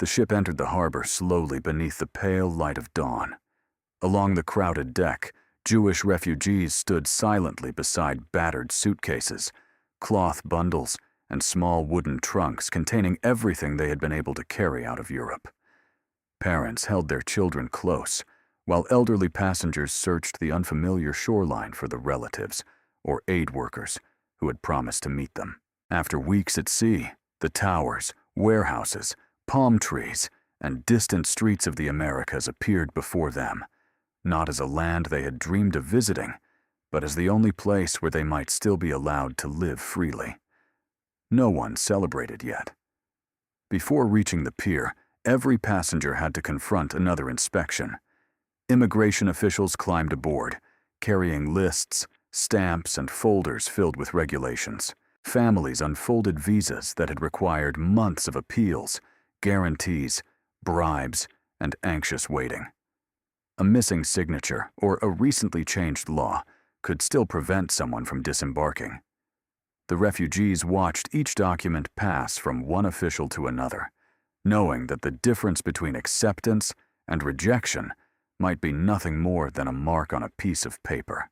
The ship entered the harbor slowly beneath the pale light of dawn. Along the crowded deck, Jewish refugees stood silently beside battered suitcases, cloth bundles, and small wooden trunks containing everything they had been able to carry out of Europe. Parents held their children close, while elderly passengers searched the unfamiliar shoreline for the relatives or aid workers who had promised to meet them. After weeks at sea, the towers, warehouses, palm trees, and distant streets of the Americas appeared before them, not as a land they had dreamed of visiting, but as the only place where they might still be allowed to live freely. No one celebrated yet. Before reaching the pier, every passenger had to confront another inspection. Immigration officials climbed aboard, carrying lists, stamps, and folders filled with regulations. Families unfolded visas that had required months of appeals, guarantees, bribes, and anxious waiting. A missing signature or a recently changed law could still prevent someone from disembarking. The refugees watched each document pass from one official to another, knowing that the difference between acceptance and rejection might be nothing more than a mark on a piece of paper.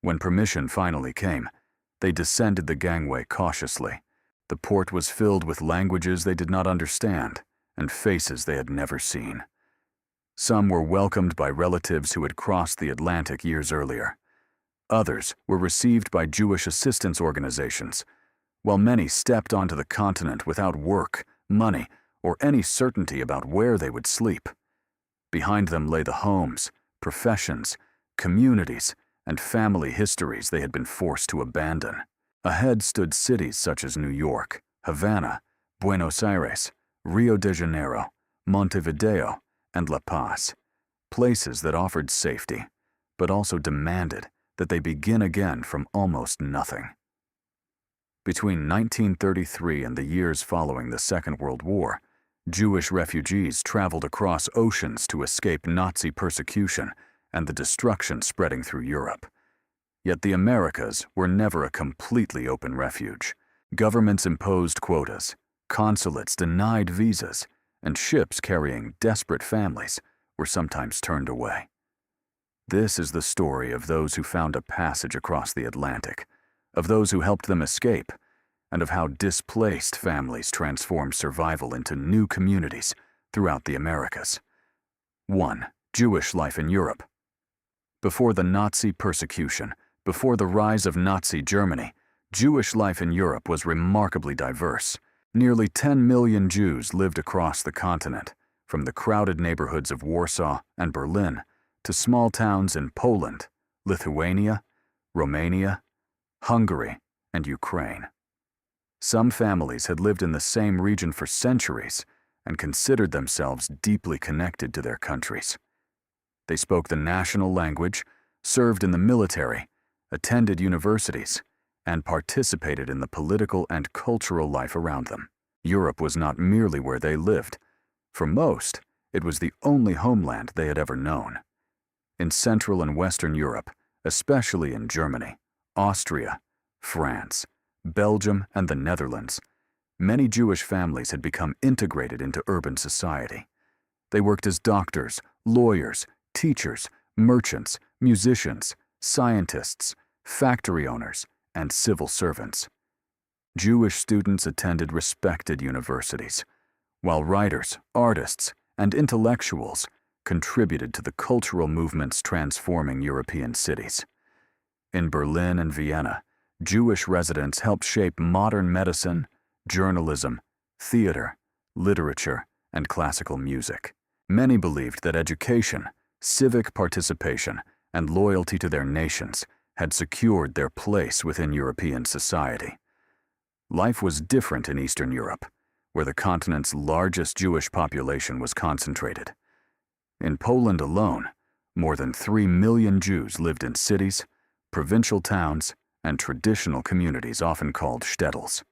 When permission finally came, they descended the gangway cautiously. The port was filled with languages they did not understand and faces they had never seen. Some were welcomed by relatives who had crossed the Atlantic years earlier. Others were received by Jewish assistance organizations, while many stepped onto the continent without work, money, or any certainty about where they would sleep. Behind them lay the homes, professions, communities, and family histories they had been forced to abandon. Ahead stood cities such as New York, Havana, Buenos Aires, Rio de Janeiro, Montevideo, and La Paz, places that offered safety, but also demanded that they begin again from almost nothing. Between 1933 and the years following the Second World War, Jewish refugees traveled across oceans to escape Nazi persecution and the destruction spreading through Europe. Yet the Americas were never a completely open refuge. Governments imposed quotas, consulates denied visas, and ships carrying desperate families were sometimes turned away. This is the story of those who found a passage across the Atlantic, of those who helped them escape, and of how displaced families transformed survival into new communities throughout the Americas. 1. Jewish life in Europe. Before the Nazi persecution, before the rise of Nazi Germany, Jewish life in Europe was remarkably diverse. Nearly 10 million Jews lived across the continent, from the crowded neighborhoods of Warsaw and Berlin to small towns in Poland, Lithuania, Romania, Hungary, and Ukraine. Some families had lived in the same region for centuries and considered themselves deeply connected to their countries. They spoke the national language, served in the military, attended universities, and participated in the political and cultural life around them. Europe was not merely where they lived. For most, it was the only homeland they had ever known. In Central and Western Europe, especially in Germany, Austria, France, Belgium, and the Netherlands, many Jewish families had become integrated into urban society. They worked as doctors, lawyers, teachers, merchants, musicians, scientists, factory owners, and civil servants. Jewish students attended respected universities, while writers, artists, and intellectuals contributed to the cultural movements transforming European cities. In Berlin and Vienna, Jewish residents helped shape modern medicine, journalism, theater, literature, and classical music. Many believed that education, civic participation, and loyalty to their nations had secured their place within European society. Life was different in Eastern Europe, where the continent's largest Jewish population was concentrated. In Poland alone, more than 3 million Jews lived in cities, provincial towns, and traditional communities often called shtetls.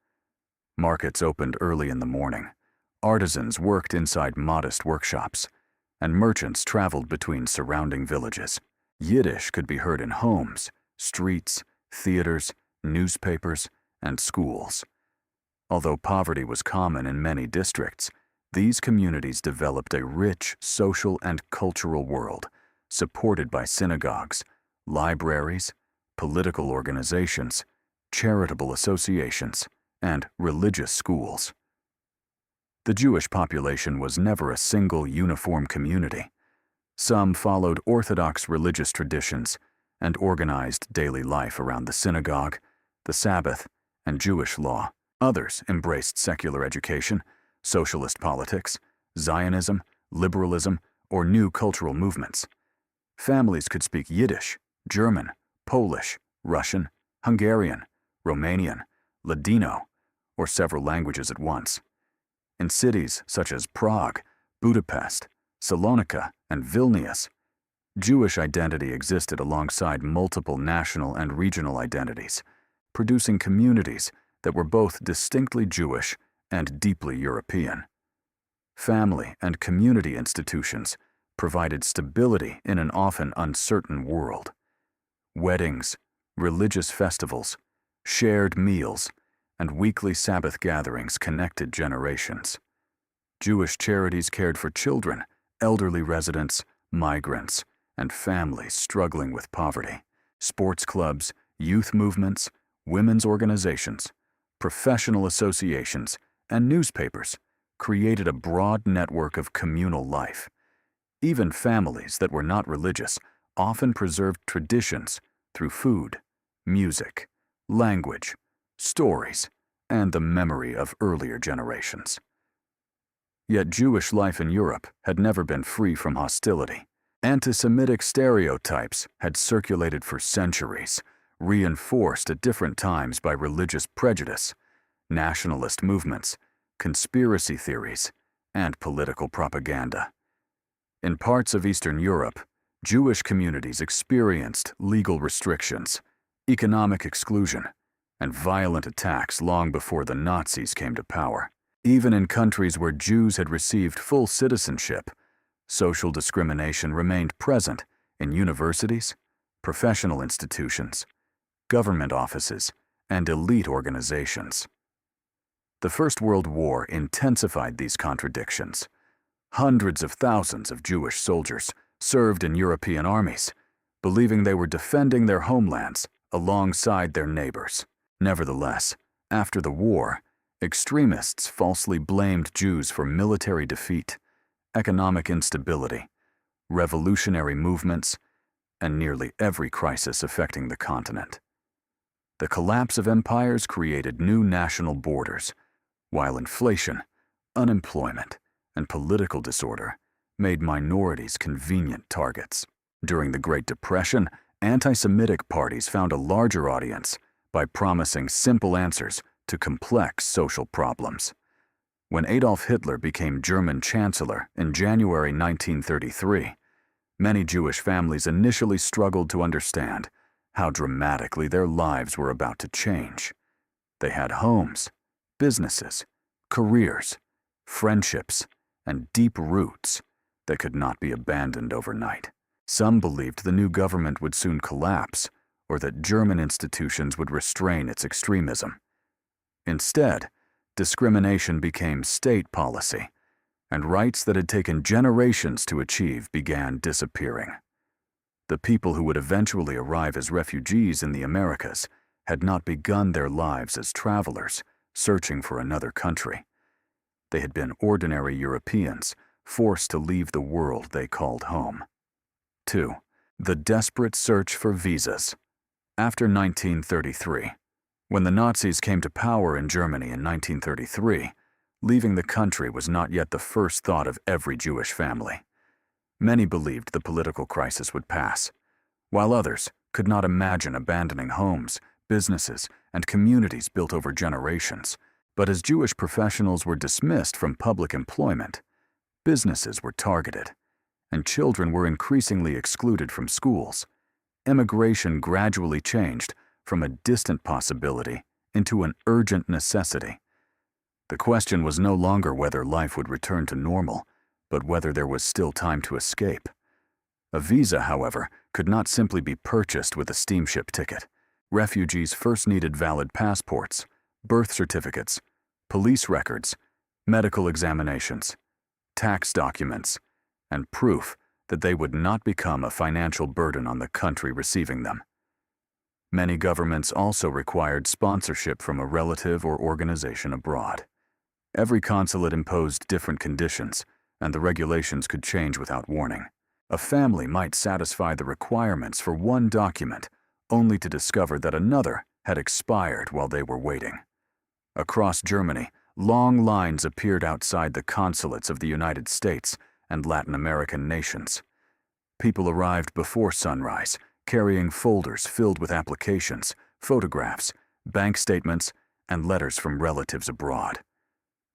Markets opened early in the morning, artisans worked inside modest workshops, and merchants traveled between surrounding villages. Yiddish could be heard in homes, streets, theaters, newspapers, and schools. Although poverty was common in many districts, These communities developed a rich social and cultural world, supported by synagogues, libraries, political organizations, charitable associations, and religious schools. The Jewish population was never a single uniform community. Some followed Orthodox religious traditions and organized daily life around the synagogue, the Sabbath, and Jewish law. Others embraced secular education, socialist politics, Zionism, liberalism, or new cultural movements. Families could speak Yiddish, German, Polish, Russian, Hungarian, Romanian, Ladino, or several languages at once. In cities such as Prague, Budapest, Salonika, and Vilnius, Jewish identity existed alongside multiple national and regional identities, producing communities that were both distinctly Jewish and deeply European. Family and community institutions provided stability in an often uncertain world. Weddings, religious festivals, shared meals, and weekly Sabbath gatherings connected generations. Jewish charities cared for children, elderly residents, migrants, and families struggling with poverty. Sports clubs, youth movements, women's organizations, professional associations, and newspapers created a broad network of communal life. Even families that were not religious often preserved traditions through food, music, language, stories, and the memory of earlier generations. Yet Jewish life in Europe had never been free from hostility. Anti-Semitic stereotypes had circulated for centuries, reinforced at different times by religious prejudice, nationalist movements, conspiracy theories, and political propaganda. In parts of Eastern Europe, Jewish communities experienced legal restrictions, economic exclusion, and violent attacks long before the Nazis came to power. Even in countries where Jews had received full citizenship, social discrimination remained present in universities, professional institutions, government offices, and elite organizations. The First World War intensified these contradictions. Hundreds of thousands of Jewish soldiers served in European armies, believing they were defending their homelands alongside their neighbors. Nevertheless, after the war, extremists falsely blamed Jews for military defeat, economic instability, revolutionary movements, and nearly every crisis affecting the continent. The collapse of empires created new national borders, while inflation, unemployment, and political disorder made minorities convenient targets. During the Great Depression, anti-Semitic parties found a larger audience by promising simple answers to complex social problems. When Adolf Hitler became German Chancellor in January 1933, many Jewish families initially struggled to understand how dramatically their lives were about to change. They had homes, businesses, careers, friendships, and deep roots that could not be abandoned overnight. Some believed the new government would soon collapse, or that German institutions would restrain its extremism. Instead, discrimination became state policy, and rights that had taken generations to achieve began disappearing. The people who would eventually arrive as refugees in the Americas had not begun their lives as travelers searching for another country. They had been ordinary Europeans forced to leave the world they called home. 2. The desperate search for visas. After 1933, when the Nazis came to power in Germany in 1933, leaving the country was not yet the first thought of every Jewish family. Many believed the political crisis would pass, while others could not imagine abandoning homes, businesses, and communities built over generations. But as Jewish professionals were dismissed from public employment, businesses were targeted, and children were increasingly excluded from schools, immigration gradually changed from a distant possibility into an urgent necessity. The question was no longer whether life would return to normal, but whether there was still time to escape. A visa, however, could not simply be purchased with a steamship ticket. Refugees first needed valid passports, birth certificates, police records, medical examinations, tax documents, and proof that they would not become a financial burden on the country receiving them. Many governments also required sponsorship from a relative or organization abroad. Every consulate imposed different conditions, and the regulations could change without warning. A family might satisfy the requirements for one document, only to discover that another had expired while they were waiting. Across Germany, long lines appeared outside the consulates of the United States and Latin American nations. People arrived before sunrise, carrying folders filled with applications, photographs, bank statements, and letters from relatives abroad.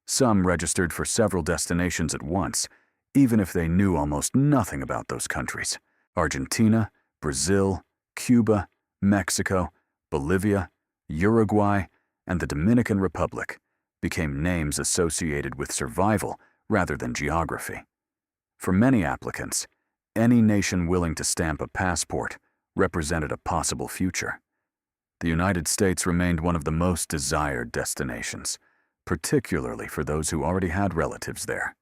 Some registered for several destinations at once, even if they knew almost nothing about those countries. Argentina, Brazil, Cuba, Mexico, Bolivia, Uruguay, and the Dominican Republic became names associated with survival rather than geography. For many applicants, any nation willing to stamp a passport represented a possible future. The United States remained one of the most desired destinations, particularly for those who already had relatives there.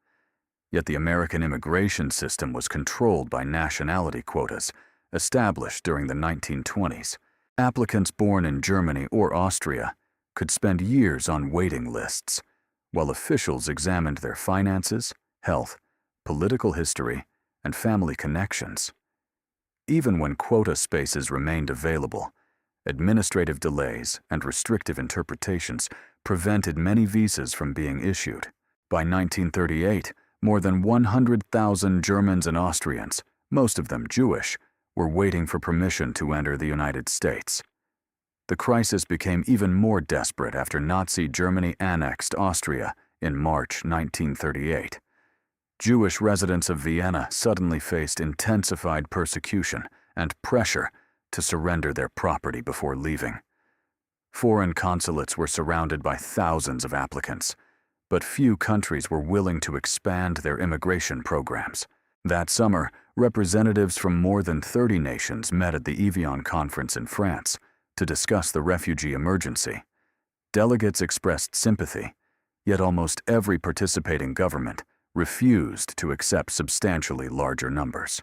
Yet the American immigration system was controlled by nationality quotas established during the 1920s. Applicants born in Germany or Austria could spend years on waiting lists, while officials examined their finances, health, political history, and family connections. Even when quota spaces remained available, administrative delays and restrictive interpretations prevented many visas from being issued. By 1938, more than 100,000 Germans and Austrians, most of them Jewish, were waiting for permission to enter the United States. The crisis became even more desperate after Nazi Germany annexed Austria in March 1938. Jewish residents of Vienna suddenly faced intensified persecution and pressure to surrender their property before leaving. Foreign consulates were surrounded by thousands of applicants, but few countries were willing to expand their immigration programs. That summer, representatives from more than 30 nations met at the Evian conference in France to discuss the refugee emergency. Delegates expressed sympathy, yet almost every participating government refused to accept substantially larger numbers.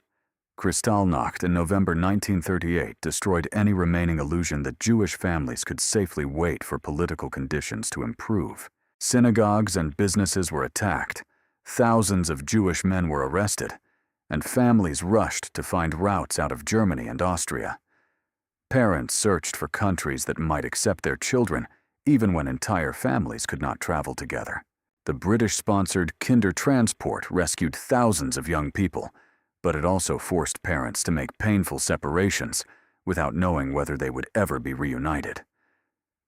Kristallnacht in November 1938 destroyed any remaining illusion that Jewish families could safely wait for political conditions to improve. Synagogues and businesses were attacked, thousands of Jewish men were arrested, and families rushed to find routes out of Germany and Austria. Parents searched for countries that might accept their children, even when entire families could not travel together. The British-sponsored Kindertransport rescued thousands of young people, but it also forced parents to make painful separations without knowing whether they would ever be reunited.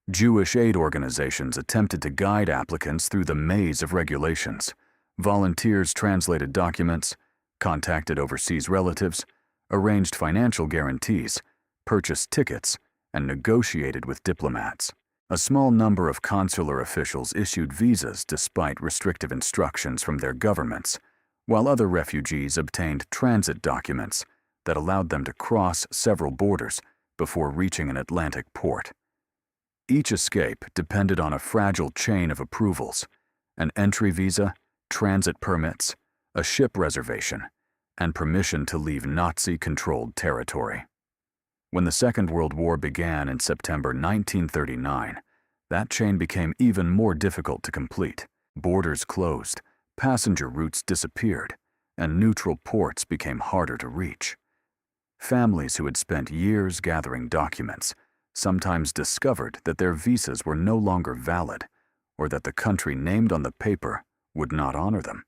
Jewish aid organizations attempted to guide applicants through the maze of regulations. Volunteers translated documents, contacted overseas relatives, arranged financial guarantees, purchased tickets, and negotiated with diplomats. A small number of consular officials issued visas despite restrictive instructions from their governments, while other refugees obtained transit documents that allowed them to cross several borders before reaching an Atlantic port. Each escape depended on a fragile chain of approvals: an entry visa, transit permits, a ship reservation, and permission to leave Nazi-controlled territory. When the Second World War began in September 1939, that chain became even more difficult to complete. Borders closed, passenger routes disappeared, and neutral ports became harder to reach. Families who had spent years gathering documents sometimes discovered that their visas were no longer valid, or that the country named on the paper would not honor them.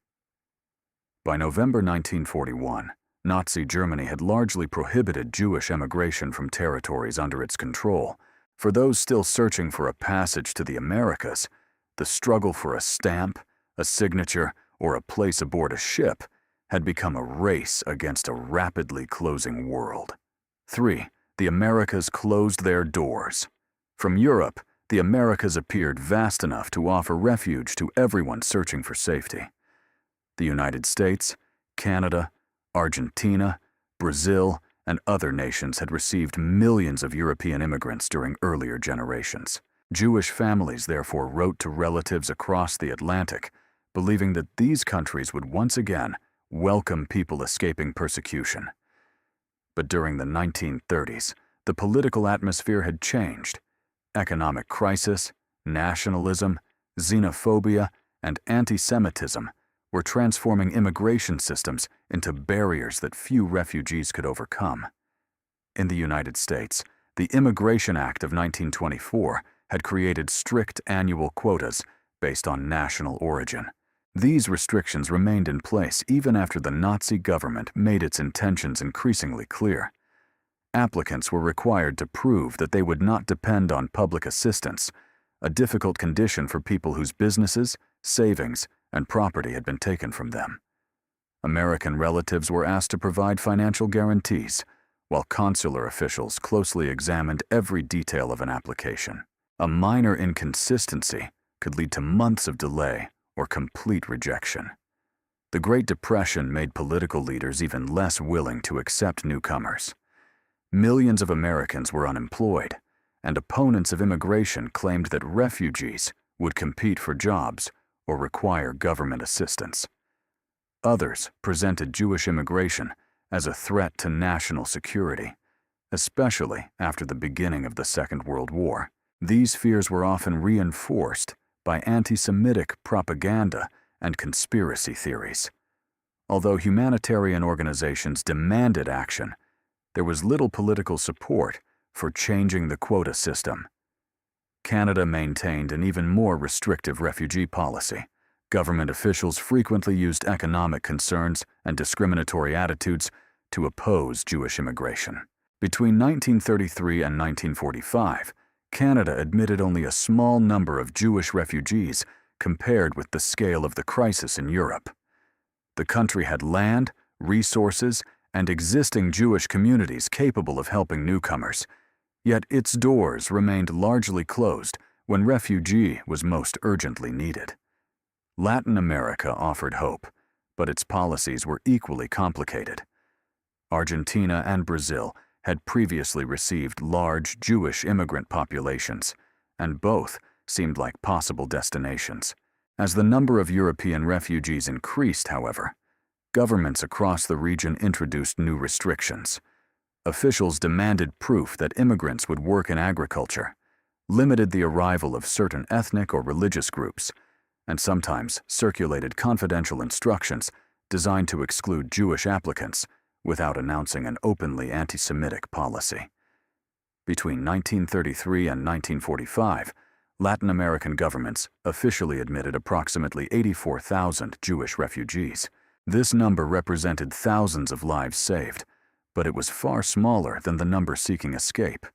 By November 1941, Nazi Germany had largely prohibited Jewish emigration from territories under its control. For those still searching for a passage to the Americas, the struggle for a stamp, a signature, or a place aboard a ship had become a race against a rapidly closing world. 3. The Americas closed their doors. From Europe, the Americas appeared vast enough to offer refuge to everyone searching for safety. The United States, Canada, Argentina, Brazil, and other nations had received millions of European immigrants during earlier generations. Jewish families therefore wrote to relatives across the Atlantic, believing that these countries would once again welcome people escaping persecution. But during the 1930s, the political atmosphere had changed. Economic crisis, nationalism, xenophobia, and anti-Semitism were transforming immigration systems into barriers that few refugees could overcome. In the United States, the Immigration Act of 1924 had created strict annual quotas based on national origin. These restrictions remained in place even after the Nazi government made its intentions increasingly clear. Applicants were required to prove that they would not depend on public assistance, a difficult condition for people whose businesses, savings, and property had been taken from them. American relatives were asked to provide financial guarantees, while consular officials closely examined every detail of an application. A minor inconsistency could lead to months of delay or complete rejection. The Great Depression made political leaders even less willing to accept newcomers. Millions of Americans were unemployed, and opponents of immigration claimed that refugees would compete for jobs or require government assistance. Others presented Jewish immigration as a threat to national security, especially after the beginning of the Second World War. These fears were often reinforced by anti-Semitic propaganda and conspiracy theories. Although humanitarian organizations demanded action, there was little political support for changing the quota system. Canada maintained an even more restrictive refugee policy. Government officials frequently used economic concerns and discriminatory attitudes to oppose Jewish immigration. Between 1933 and 1945, Canada admitted only a small number of Jewish refugees compared with the scale of the crisis in Europe. The country had land, resources, and existing Jewish communities capable of helping newcomers, yet its doors remained largely closed when refugee was most urgently needed. Latin America offered hope, but its policies were equally complicated. Argentina and Brazil had previously received large Jewish immigrant populations, and both seemed like possible destinations. As the number of European refugees increased, however, governments across the region introduced new restrictions. Officials demanded proof that immigrants would work in agriculture, limited the arrival of certain ethnic or religious groups, and sometimes circulated confidential instructions designed to exclude Jewish applicants without announcing an openly anti-Semitic policy. Between 1933 and 1945, Latin American governments officially admitted approximately 84,000 Jewish refugees. This number represented thousands of lives saved, but it was far smaller than the number seeking escape.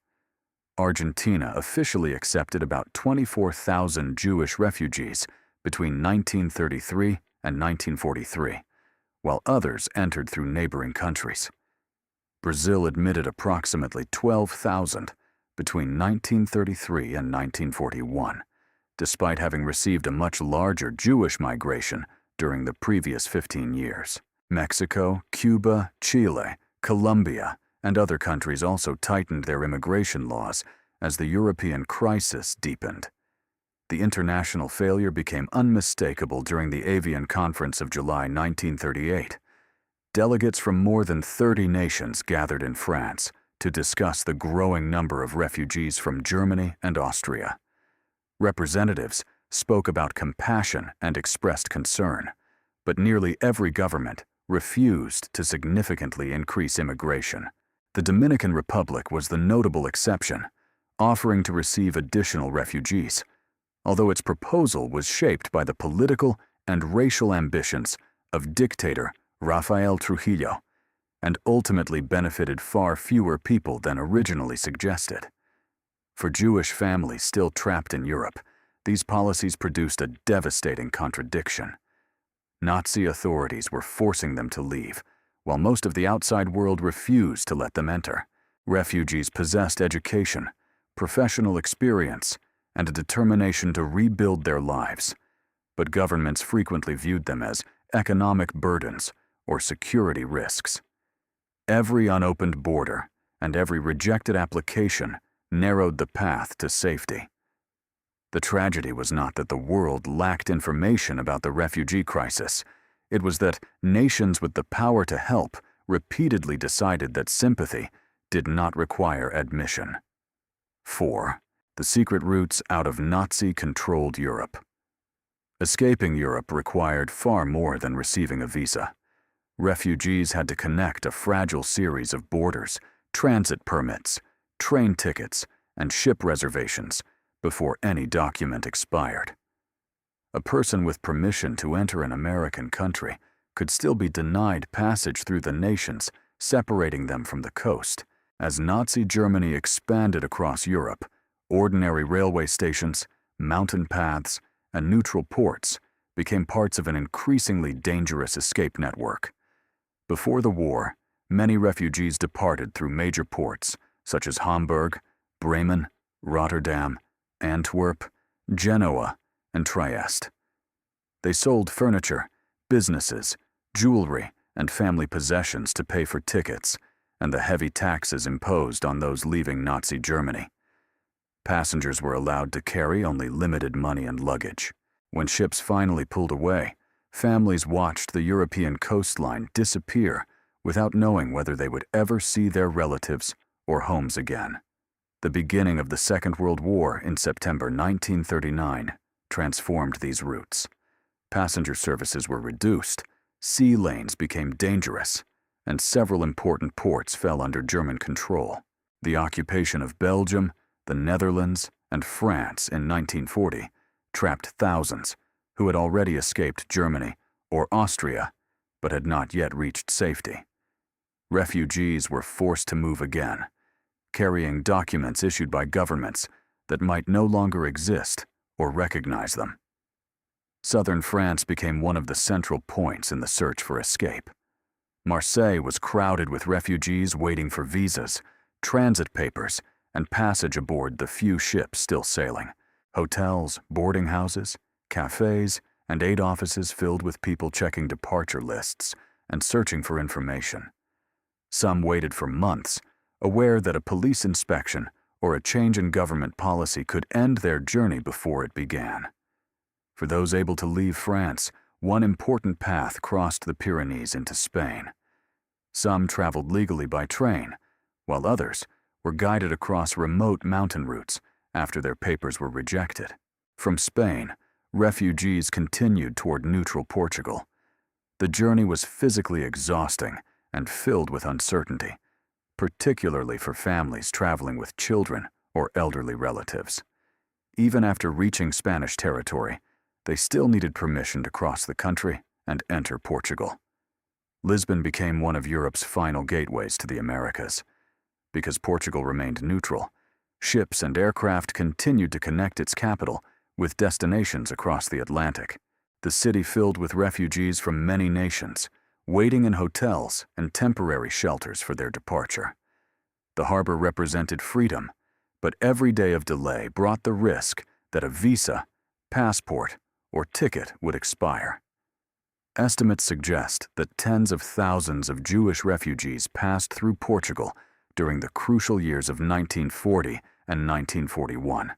Argentina officially accepted about 24,000 Jewish refugees between 1933 and 1943, while others entered through neighboring countries. Brazil admitted approximately 12,000 between 1933 and 1941, despite having received a much larger Jewish migration during the previous 15 years. Mexico, Cuba, Chile, Colombia, and other countries also tightened their immigration laws as the European crisis deepened. The international failure became unmistakable during the Avian Conference of July 1938. Delegates from more than 30 nations gathered in France to discuss the growing number of refugees from Germany and Austria. Representatives spoke about compassion and expressed concern, but nearly every government refused to significantly increase immigration. The Dominican Republic was the notable exception, offering to receive additional refugees, although its proposal was shaped by the political and racial ambitions of dictator Rafael Trujillo, and ultimately benefited far fewer people than originally suggested. For Jewish families still trapped in Europe, these policies produced a devastating contradiction. Nazi authorities were forcing them to leave, while most of the outside world refused to let them enter. Refugees possessed education, professional experience, and a determination to rebuild their lives, but governments frequently viewed them as economic burdens or security risks. Every unopened border and every rejected application narrowed the path to safety. The tragedy was not that the world lacked information about the refugee crisis. It was that nations with the power to help repeatedly decided that sympathy did not require admission. 4. The secret routes out of Nazi-controlled Europe. Escaping Europe required far more than receiving a visa. Refugees had to connect a fragile series of borders, transit permits, train tickets, and ship reservations before any document expired. A person with permission to enter an American country could still be denied passage through the nations separating them from the coast. As Nazi Germany expanded across Europe, ordinary railway stations, mountain paths, and neutral ports became parts of an increasingly dangerous escape network. Before the war, many refugees departed through major ports such as Hamburg, Bremen, Rotterdam, Antwerp, Genoa, and Trieste. They sold furniture, businesses, jewelry, and family possessions to pay for tickets and the heavy taxes imposed on those leaving Nazi Germany. Passengers were allowed to carry only limited money and luggage. When ships finally pulled away, families watched the European coastline disappear without knowing whether they would ever see their relatives or homes again. The beginning of the Second World War in September 1939 transformed these routes. Passenger services were reduced, sea lanes became dangerous, and several important ports fell under German control. The occupation of Belgium, the Netherlands, and France in 1940 trapped thousands who had already escaped Germany or Austria but had not yet reached safety. Refugees were forced to move again, carrying documents issued by governments that might no longer exist or recognize them. Southern France became one of the central points in the search for escape. Marseille was crowded with refugees waiting for visas, transit papers, and passage aboard the few ships still sailing. Hotels, boarding houses, cafes, and aid offices filled with people checking departure lists and searching for information. Some waited for months, aware that a police inspection or a change in government policy could end their journey before it began. For those able to leave France, one important path crossed the Pyrenees into Spain. Some traveled legally by train, while others were guided across remote mountain routes after their papers were rejected. From Spain, refugees continued toward neutral Portugal. The journey was physically exhausting and filled with uncertainty, particularly for families traveling with children or elderly relatives. Even after reaching Spanish territory, they still needed permission to cross the country and enter Portugal. Lisbon became one of Europe's final gateways to the Americas. Because Portugal remained neutral, ships and aircraft continued to connect its capital with destinations across the Atlantic. The city filled with refugees from many nations, waiting in hotels and temporary shelters for their departure. The harbor represented freedom, but every day of delay brought the risk that a visa, passport, or ticket would expire. Estimates suggest that tens of thousands of Jewish refugees passed through Portugal during the crucial years of 1940 and 1941.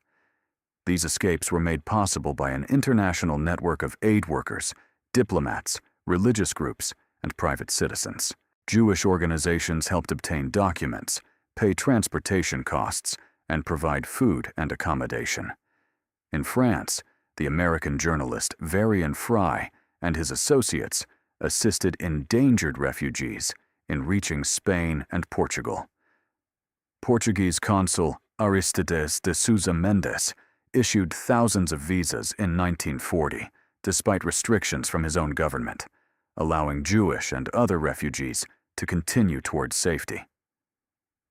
These escapes were made possible by an international network of aid workers, diplomats, religious groups, and private citizens. Jewish organizations helped obtain documents, pay transportation costs, and provide food and accommodation. In France, the American journalist Varian Fry and his associates assisted endangered refugees in reaching Spain and Portugal. Portuguese consul Aristides de Sousa Mendes issued thousands of visas in 1940, despite restrictions from his own government, allowing Jewish and other refugees to continue towards safety.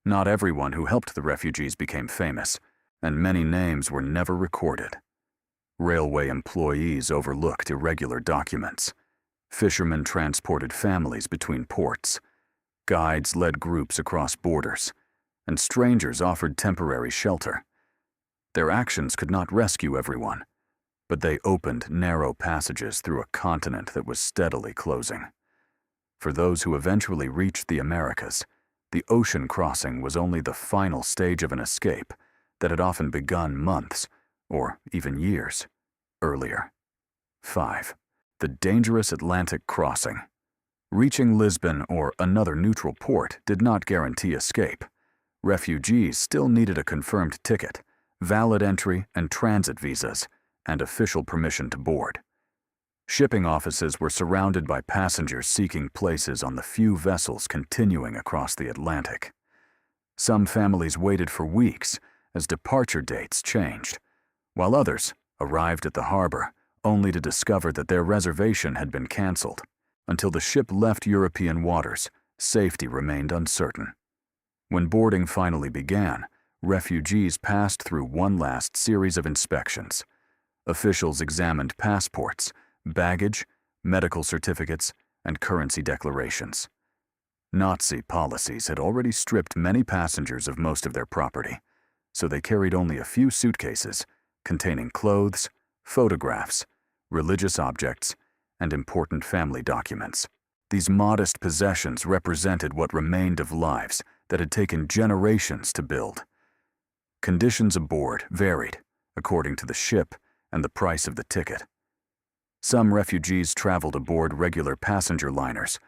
Not everyone who helped the refugees became famous, and many names were never recorded. Railway employees overlooked irregular documents. Fishermen transported families between ports. Guides led groups across borders, and strangers offered temporary shelter. Their actions could not rescue everyone, but they opened narrow passages through a continent that was steadily closing. For those who eventually reached the Americas, the ocean crossing was only the final stage of an escape that had often begun months or even years, earlier. 5. The dangerous Atlantic crossing. Reaching Lisbon or another neutral port did not guarantee escape. Refugees still needed a confirmed ticket, valid entry and transit visas, and official permission to board. Shipping offices were surrounded by passengers seeking places on the few vessels continuing across the Atlantic. Some families waited for weeks as departure dates changed, while others arrived at the harbor only to discover that their reservation had been canceled. Until the ship left European waters, safety remained uncertain. When boarding finally began, refugees passed through one last series of inspections. Officials examined passports, baggage, medical certificates, and currency declarations. Nazi policies had already stripped many passengers of most of their property, so they carried only a few suitcases containing clothes, photographs, religious objects, and important family documents. These modest possessions represented what remained of lives that had taken generations to build. Conditions aboard varied according to the ship and the price of the ticket. Some refugees traveled aboard regular passenger liners,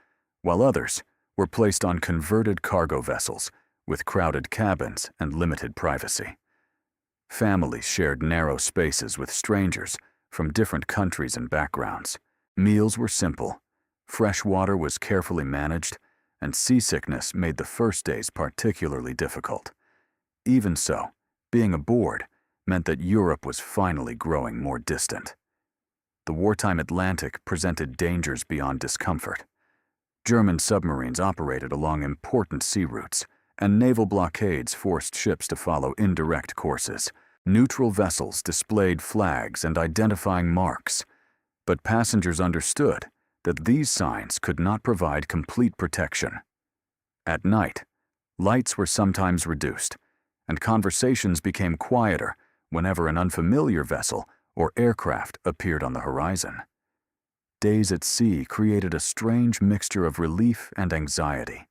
while others were placed on converted cargo vessels with crowded cabins and limited privacy. Families shared narrow spaces with strangers from different countries and backgrounds. Meals were simple, fresh water was carefully managed, and seasickness made the first days particularly difficult. Even so, being aboard meant that Europe was finally growing more distant. The wartime Atlantic presented dangers beyond discomfort. German submarines operated along important sea routes, and naval blockades forced ships to follow indirect courses. Neutral vessels displayed flags and identifying marks, but passengers understood that these signs could not provide complete protection. At night, lights were sometimes reduced, and conversations became quieter whenever an unfamiliar vessel or aircraft appeared on the horizon. Days at sea created a strange mixture of relief and anxiety.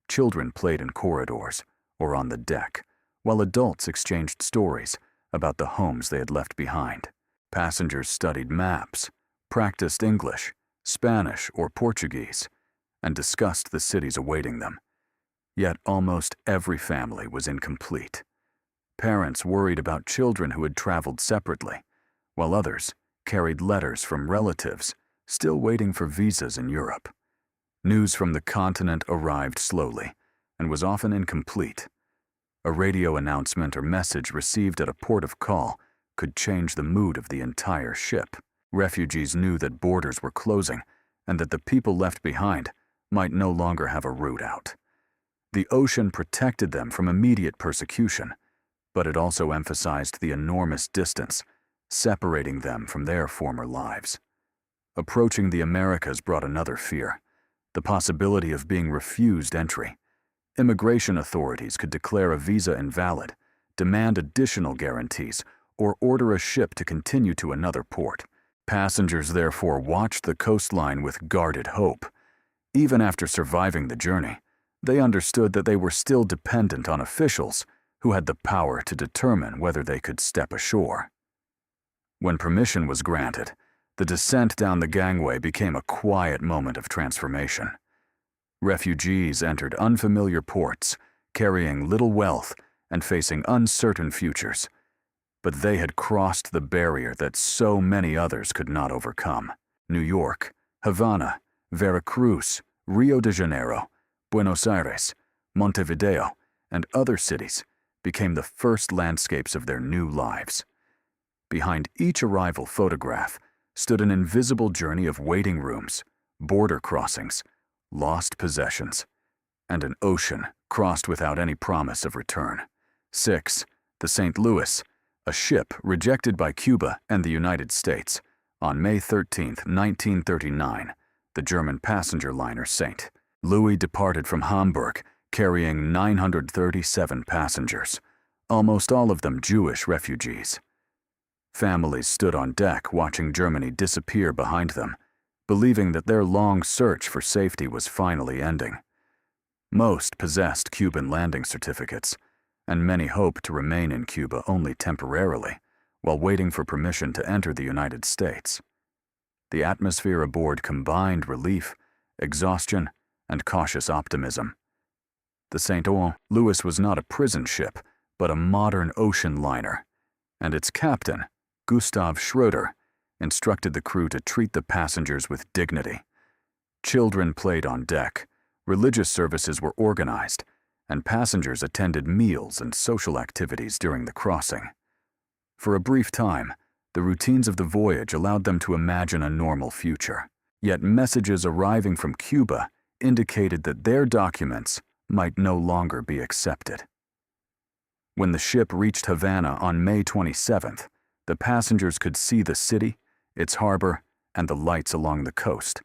Children played in corridors or on the deck, while adults exchanged stories about the homes they had left behind. Passengers studied maps, practiced English, Spanish, or Portuguese, and discussed the cities awaiting them. Yet almost every family was incomplete. Parents worried about children who had traveled separately, while others carried letters from relatives still waiting for visas in Europe. News from the continent arrived slowly and was often incomplete. A radio announcement or message received at a port of call could change the mood of the entire ship. Refugees knew that borders were closing and that the people left behind might no longer have a route out. The ocean protected them from immediate persecution, but it also emphasized the enormous distance separating them from their former lives. Approaching the Americas brought another fear, the possibility of being refused entry. Immigration authorities could declare a visa invalid, demand additional guarantees, or order a ship to continue to another port. Passengers therefore watched the coastline with guarded hope. Even after surviving the journey, they understood that they were still dependent on officials who had the power to determine whether they could step ashore. When permission was granted, the descent down the gangway became a quiet moment of transformation. Refugees entered unfamiliar ports, carrying little wealth and facing uncertain futures. But they had crossed the barrier that so many others could not overcome. New York, Havana, Veracruz, Rio de Janeiro, Buenos Aires, Montevideo, and other cities became the first landscapes of their new lives. Behind each arrival photograph stood an invisible journey of waiting rooms, border crossings, lost possessions, and an ocean crossed without any promise of return. 6. The St. Louis, a ship rejected by Cuba and the United States. On May 13, 1939, the German passenger liner St. Louis departed from Hamburg, carrying 937 passengers, almost all of them Jewish refugees. Families stood on deck watching Germany disappear behind them, believing that their long search for safety was finally ending. Most possessed Cuban landing certificates, and many hoped to remain in Cuba only temporarily, while waiting for permission to enter the United States. The atmosphere aboard combined relief, exhaustion, and cautious optimism. The St. Louis was not a prison ship, but a modern ocean liner, and its captain, Gustav Schroeder, instructed the crew to treat the passengers with dignity. Children played on deck, religious services were organized, and passengers attended meals and social activities during the crossing. For a brief time, the routines of the voyage allowed them to imagine a normal future. Yet messages arriving from Cuba indicated that their documents might no longer be accepted. When the ship reached Havana on May 27th, the passengers could see the city, its harbor, and the lights along the coast.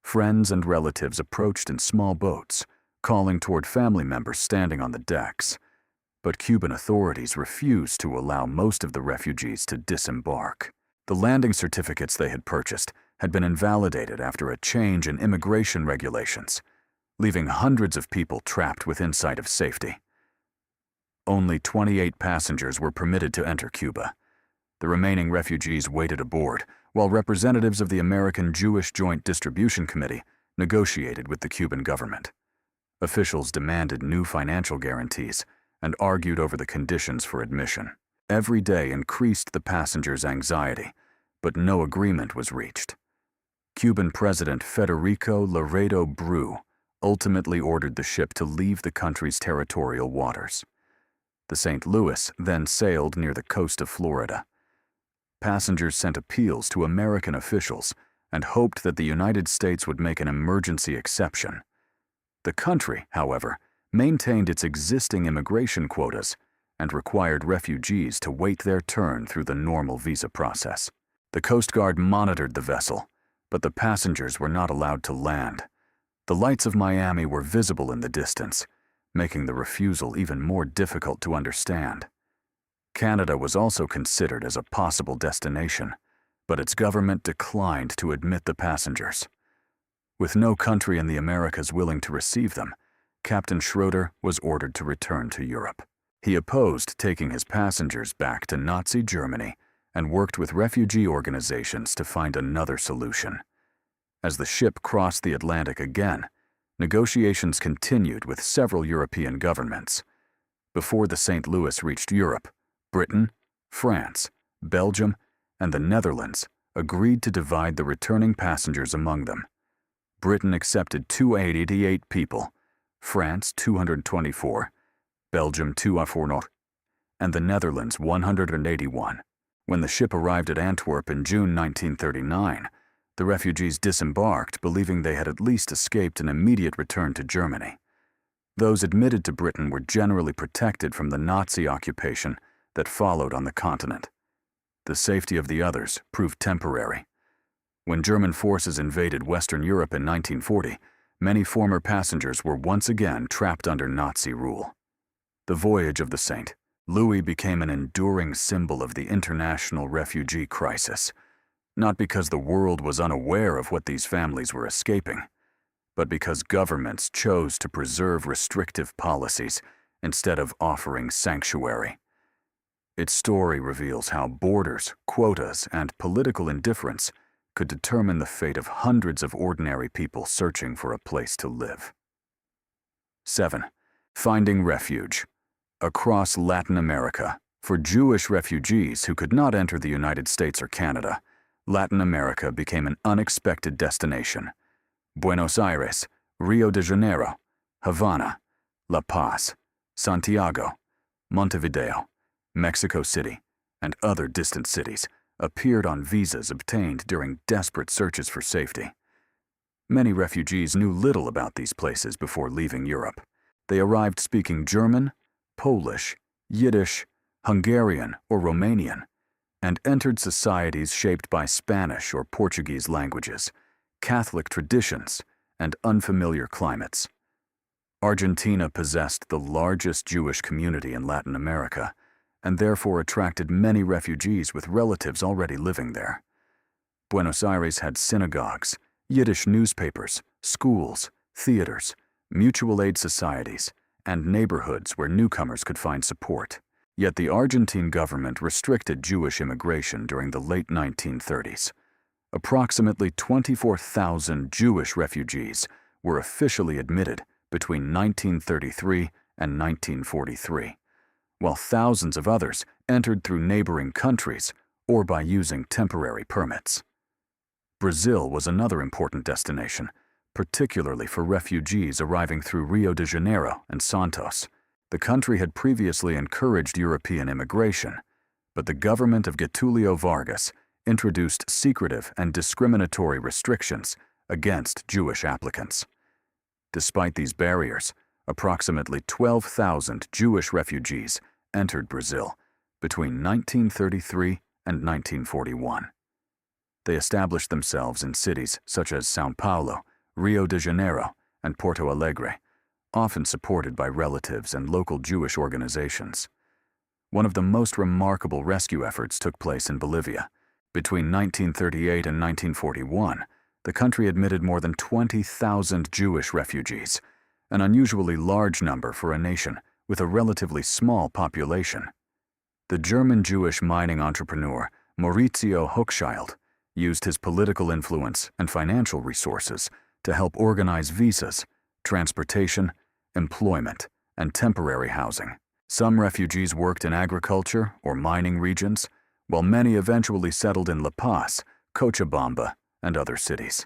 Friends and relatives approached in small boats, calling toward family members standing on the decks. But Cuban authorities refused to allow most of the refugees to disembark. The landing certificates they had purchased had been invalidated after a change in immigration regulations, leaving hundreds of people trapped within sight of safety. Only 28 passengers were permitted to enter Cuba. The remaining refugees waited aboard, while representatives of the American Jewish Joint Distribution Committee negotiated with the Cuban government. Officials demanded new financial guarantees and argued over the conditions for admission. Every day increased the passengers' anxiety, but no agreement was reached. Cuban President Federico Laredo Bru ultimately ordered the ship to leave the country's territorial waters. The St. Louis then sailed near the coast of Florida. Passengers sent appeals to American officials and hoped that the United States would make an emergency exception. The country, however, maintained its existing immigration quotas and required refugees to wait their turn through the normal visa process. The Coast Guard monitored the vessel, but the passengers were not allowed to land. The lights of Miami were visible in the distance, making the refusal even more difficult to understand. Canada was also considered as a possible destination, but its government declined to admit the passengers. With no country in the Americas willing to receive them, Captain Schroeder was ordered to return to Europe. He opposed taking his passengers back to Nazi Germany and worked with refugee organizations to find another solution. As the ship crossed the Atlantic again, negotiations continued with several European governments. Before the St. Louis reached Europe, Britain, France, Belgium, and the Netherlands agreed to divide the returning passengers among them. Britain accepted 288 people, France 224, Belgium 204, and the Netherlands 181. When the ship arrived at Antwerp in June 1939, the refugees disembarked, believing they had at least escaped an immediate return to Germany. Those admitted to Britain were generally protected from the Nazi occupation that followed on the continent. The safety of the others proved temporary. When German forces invaded Western Europe in 1940, many former passengers were once again trapped under Nazi rule. The voyage of the St. Louis became an enduring symbol of the international refugee crisis, not because the world was unaware of what these families were escaping, but because governments chose to preserve restrictive policies instead of offering sanctuary. Its story reveals how borders, quotas, and political indifference could determine the fate of hundreds of ordinary people searching for a place to live. 7. Finding refuge. Across Latin America, for Jewish refugees who could not enter the United States or Canada, Latin America became an unexpected destination. Buenos Aires, Rio de Janeiro, Havana, La Paz, Santiago, Montevideo, Mexico City, and other distant cities appeared on visas obtained during desperate searches for safety. Many refugees knew little about these places before leaving Europe. They arrived speaking German, Polish, Yiddish, Hungarian, or Romanian, and entered societies shaped by Spanish or Portuguese languages, Catholic traditions, and unfamiliar climates. Argentina possessed the largest Jewish community in Latin America, and therefore attracted many refugees with relatives already living there. Buenos Aires had synagogues, Yiddish newspapers, schools, theaters, mutual aid societies, and neighborhoods where newcomers could find support. Yet the Argentine government restricted Jewish immigration during the late 1930s. Approximately 24,000 Jewish refugees were officially admitted between 1933 and 1943, while thousands of others entered through neighboring countries or by using temporary permits. Brazil was another important destination, particularly for refugees arriving through Rio de Janeiro and Santos. The country had previously encouraged European immigration, but the government of Getulio Vargas introduced secretive and discriminatory restrictions against Jewish applicants. Despite these barriers, approximately 12,000 Jewish refugees entered Brazil between 1933 and 1941. They established themselves in cities such as São Paulo, Rio de Janeiro, and Porto Alegre, often supported by relatives and local Jewish organizations. One of the most remarkable rescue efforts took place in Bolivia. Between 1938 and 1941, the country admitted more than 20,000 Jewish refugees, an unusually large number for a nation with a relatively small population. The German Jewish mining entrepreneur Maurizio Hochschild used his political influence and financial resources to help organize visas, transportation, employment, and temporary housing. Some refugees worked in agriculture or mining regions, while many eventually settled in La Paz, Cochabamba, and other cities.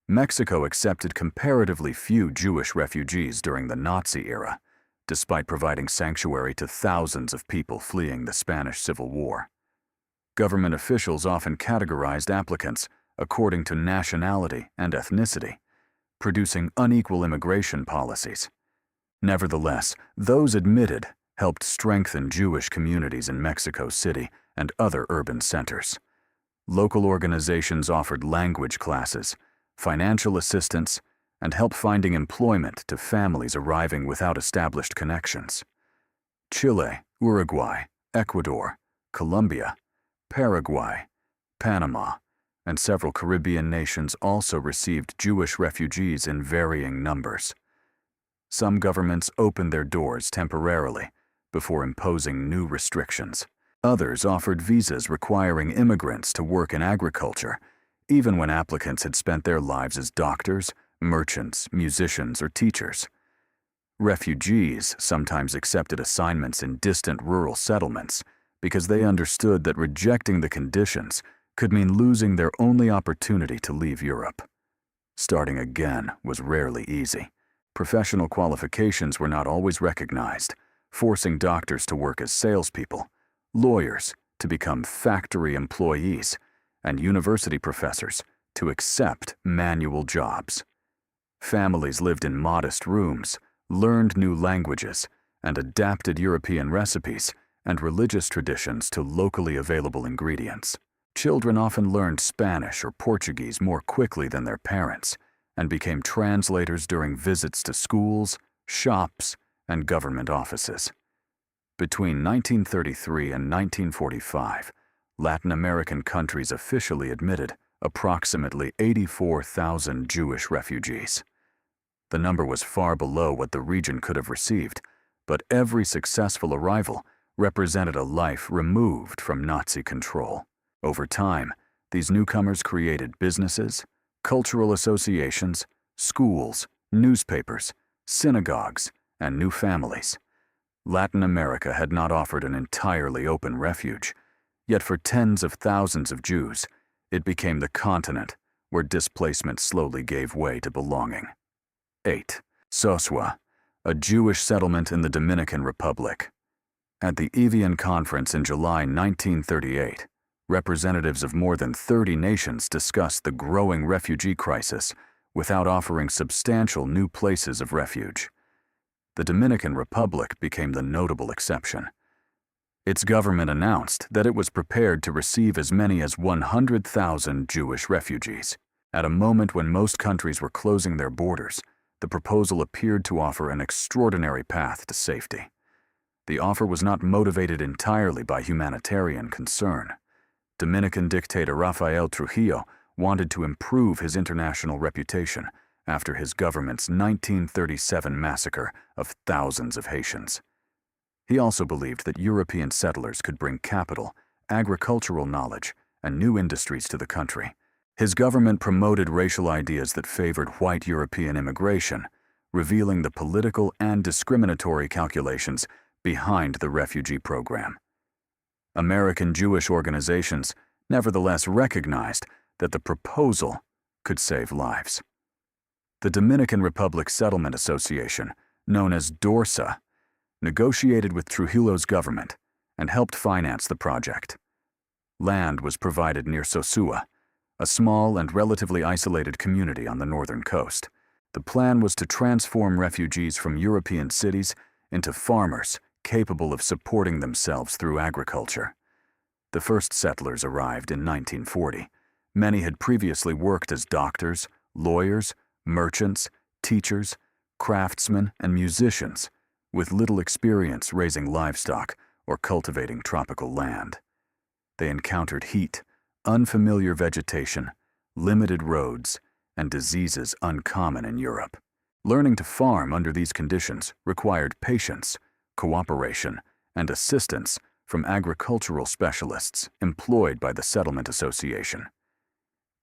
Mexico accepted comparatively few Jewish refugees during the Nazi era, despite providing sanctuary to thousands of people fleeing the Spanish Civil War. Government officials often categorized applicants according to nationality and ethnicity, producing unequal immigration policies. Nevertheless, those admitted helped strengthen Jewish communities in Mexico City and other urban centers. Local organizations offered language classes, financial assistance, and help finding employment to families arriving without established connections. Chile, Uruguay, Ecuador, Colombia, Paraguay, Panama, and several Caribbean nations also received Jewish refugees in varying numbers. Some governments opened their doors temporarily before imposing new restrictions. Others offered visas requiring immigrants to work in agriculture, even when applicants had spent their lives as doctors, merchants, musicians, or teachers. Refugees sometimes accepted assignments in distant rural settlements because they understood that rejecting the conditions could mean losing their only opportunity to leave Europe. Starting again was rarely easy. Professional qualifications were not always recognized, forcing doctors to work as salespeople, lawyers to become factory employees, and university professors to accept manual jobs. Families lived in modest rooms, learned new languages, and adapted European recipes and religious traditions to locally available ingredients. Children often learned Spanish or Portuguese more quickly than their parents and became translators during visits to schools, shops, and government offices. Between 1933 and 1945, Latin American countries officially admitted approximately 84,000 Jewish refugees. The number was far below what the region could have received, but every successful arrival represented a life removed from Nazi control. Over time, these newcomers created businesses, cultural associations, schools, newspapers, synagogues, and new families. Latin America had not offered an entirely open refuge, yet for tens of thousands of Jews, it became the continent where displacement slowly gave way to belonging. 8. Sosua, a Jewish settlement in the Dominican Republic. At the Evian Conference in July 1938, representatives of more than 30 nations discussed the growing refugee crisis without offering substantial new places of refuge. The Dominican Republic became the notable exception. Its government announced that it was prepared to receive as many as 100,000 Jewish refugees. At a moment when most countries were closing their borders, the proposal appeared to offer an extraordinary path to safety. The offer was not motivated entirely by humanitarian concern. Dominican dictator Rafael Trujillo wanted to improve his international reputation after his government's 1937 massacre of thousands of Haitians. He also believed that European settlers could bring capital, agricultural knowledge, and new industries to the country. His government promoted racial ideas that favored white European immigration, revealing the political and discriminatory calculations behind the refugee program. American Jewish organizations nevertheless recognized that the proposal could save lives. The Dominican Republic Settlement Association, known as DORSA, negotiated with Trujillo's government and helped finance the project. Land was provided near Sosua, a small and relatively isolated community on the northern coast. The plan was to transform refugees from European cities into farmers capable of supporting themselves through agriculture. The first settlers arrived in 1940. Many had previously worked as doctors, lawyers, merchants, teachers, craftsmen, and musicians, with little experience raising livestock or cultivating tropical land. They encountered heat, unfamiliar vegetation, limited roads, and diseases uncommon in Europe. Learning to farm under these conditions required patience, cooperation, and assistance from agricultural specialists employed by the Settlement Association.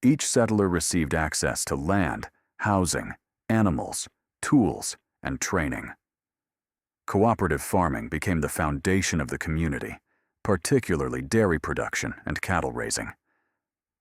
Each settler received access to land, housing, animals, tools, and training. Cooperative farming became the foundation of the community, particularly dairy production and cattle raising.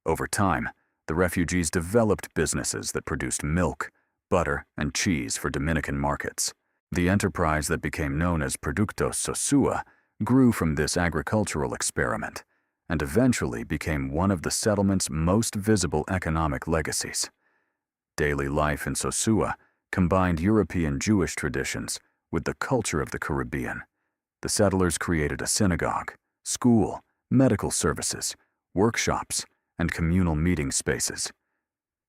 Over time, the refugees developed businesses that produced milk, butter, and cheese for Dominican markets. The enterprise that became known as Productos Sosua grew from this agricultural experiment and eventually became one of the settlement's most visible economic legacies. Daily life in Sosua combined European Jewish traditions with the culture of the Caribbean. The settlers created a synagogue, school, medical services, workshops, and communal meeting spaces.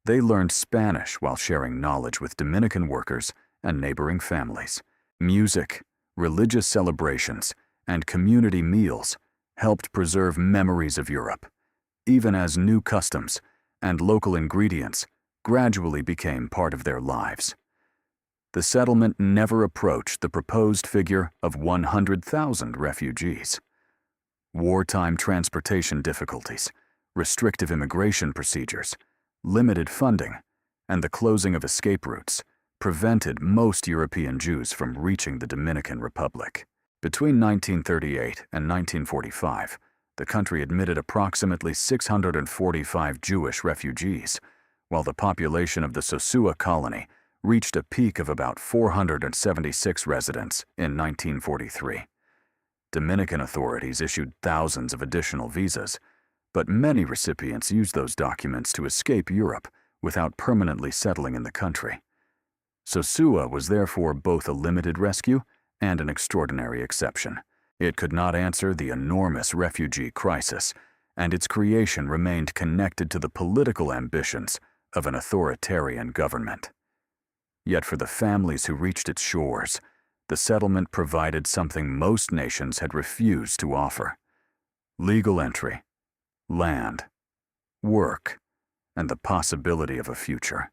They learned Spanish while sharing knowledge with Dominican workers and neighboring families. Music, religious celebrations, and community meals helped preserve memories of Europe, even as new customs and local ingredients gradually became part of their lives. The settlement never approached the proposed figure of 100,000 refugees. Wartime transportation difficulties, restrictive immigration procedures, limited funding, and the closing of escape routes prevented most European Jews from reaching the Dominican Republic. Between 1938 and 1945, the country admitted approximately 645 Jewish refugees, while the population of the Sosua colony reached a peak of about 476 residents in 1943. Dominican authorities issued thousands of additional visas, but many recipients used those documents to escape Europe without permanently settling in the country. Sosua was therefore both a limited rescue and an extraordinary exception. It could not answer the enormous refugee crisis, and its creation remained connected to the political ambitions of an authoritarian government. Yet for the families who reached its shores, the settlement provided something most nations had refused to offer: legal entry, land, work, and the possibility of a future.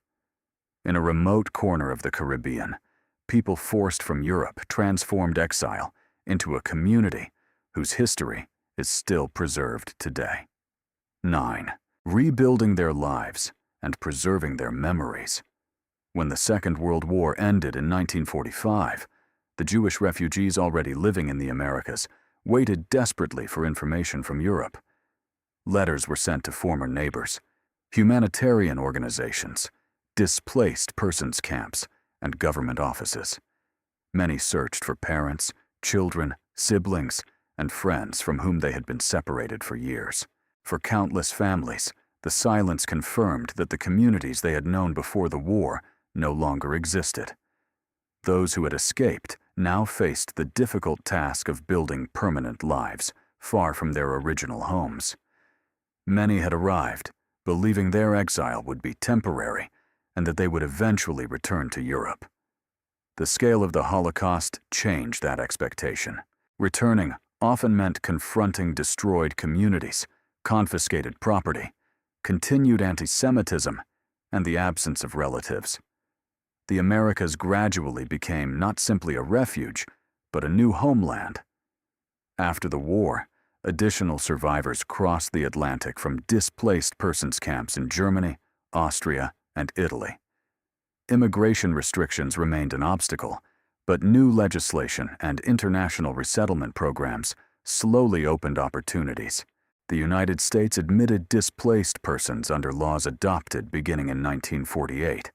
In a remote corner of the Caribbean, people forced from Europe transformed exile into a community whose history is still preserved today. 9. Rebuilding their lives and preserving their memories. When the Second World War ended in 1945, the Jewish refugees already living in the Americas waited desperately for information from Europe. Letters were sent to former neighbors, humanitarian organizations, displaced persons camps, and government offices. Many searched for parents, children, siblings, and friends from whom they had been separated for years. For countless families, the silence confirmed that the communities they had known before the war no longer existed. Those who had escaped now faced the difficult task of building permanent lives far from their original homes. Many had arrived, believing their exile would be temporary and that they would eventually return to Europe. The scale of the Holocaust changed that expectation. Returning often meant confronting destroyed communities, confiscated property, continued anti-Semitism, and the absence of relatives. The Americas gradually became not simply a refuge, but a new homeland After the war, additional survivors crossed the Atlantic from displaced persons camps in Germany, Austria, and Italy. Immigration restrictions remained an obstacle, but new legislation and international resettlement programs slowly opened opportunities. The United States admitted displaced persons under laws adopted beginning in 1948,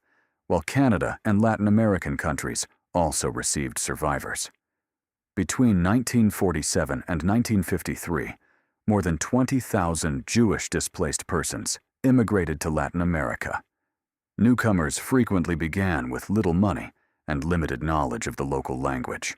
while Canada and Latin American countries also received survivors. Between 1947 and 1953, more than 20,000 Jewish displaced persons immigrated to Latin America. Newcomers frequently began with little money and limited knowledge of the local language.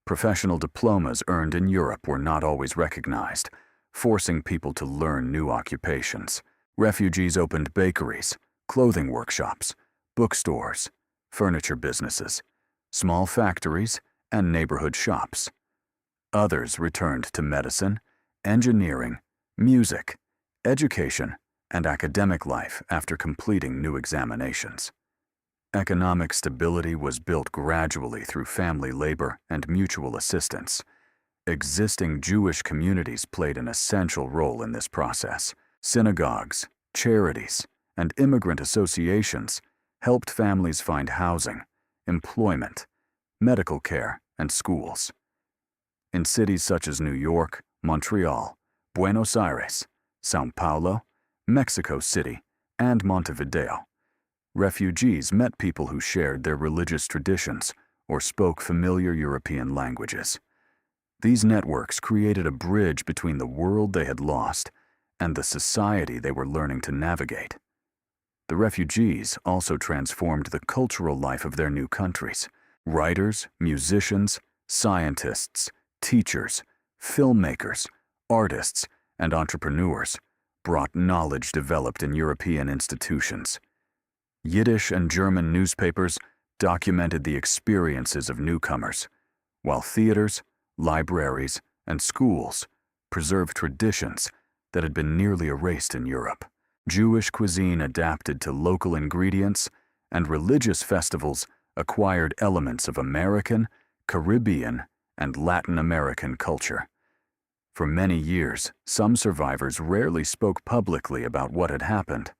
Professional diplomas earned in Europe were not always recognized, forcing people to learn new occupations. Refugees opened bakeries, clothing workshops, bookstores, furniture businesses, small factories, and neighborhood shops. Others returned to medicine, engineering, music, education, and academic life after completing new examinations. Economic stability was built gradually through family labor and mutual assistance. Existing Jewish communities played an essential role in this process. Synagogues, charities, and immigrant associations helped families find housing, employment, medical care, and schools. In cities such as New York, Montreal, Buenos Aires, São Paulo, Mexico City, and Montevideo, refugees met people who shared their religious traditions or spoke familiar European languages. These networks created a bridge between the world they had lost and the society they were learning to navigate. The refugees also transformed the cultural life of their new countries. Writers, musicians, scientists, teachers, filmmakers, artists, and entrepreneurs brought knowledge developed in European institutions. Yiddish and German newspapers documented the experiences of newcomers, while theaters, libraries, and schools preserved traditions that had been nearly erased in Europe. Jewish cuisine adapted to local ingredients, and religious festivals acquired elements of American, Caribbean, and Latin American culture. For many years, some survivors rarely spoke publicly about what had happened.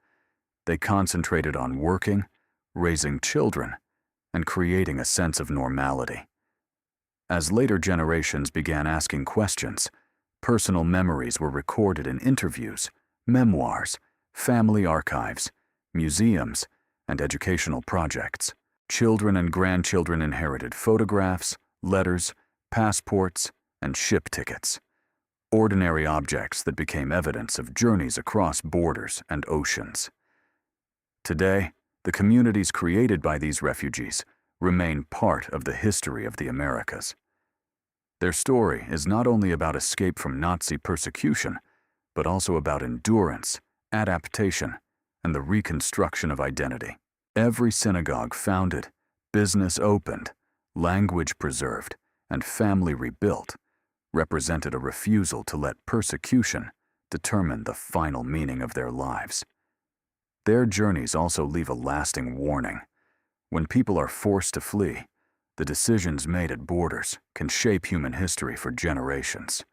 They concentrated on working, raising children, and creating a sense of normality. As later generations began asking questions, personal memories were recorded in interviews, memoirs, family archives, museums, and educational projects. Children and grandchildren inherited photographs, letters, passports, and ship tickets. Ordinary objects that became evidence of journeys across borders and oceans. Today, the communities created by these refugees remain part of the history of the Americas. Their story is not only about escape from Nazi persecution, but also about endurance, adaptation, and the reconstruction of identity. Every synagogue founded, business opened, language preserved, and family rebuilt represented a refusal to let persecution determine the final meaning of their lives. Their journeys also leave a lasting warning. When people are forced to flee, the decisions made at borders can shape human history for generations.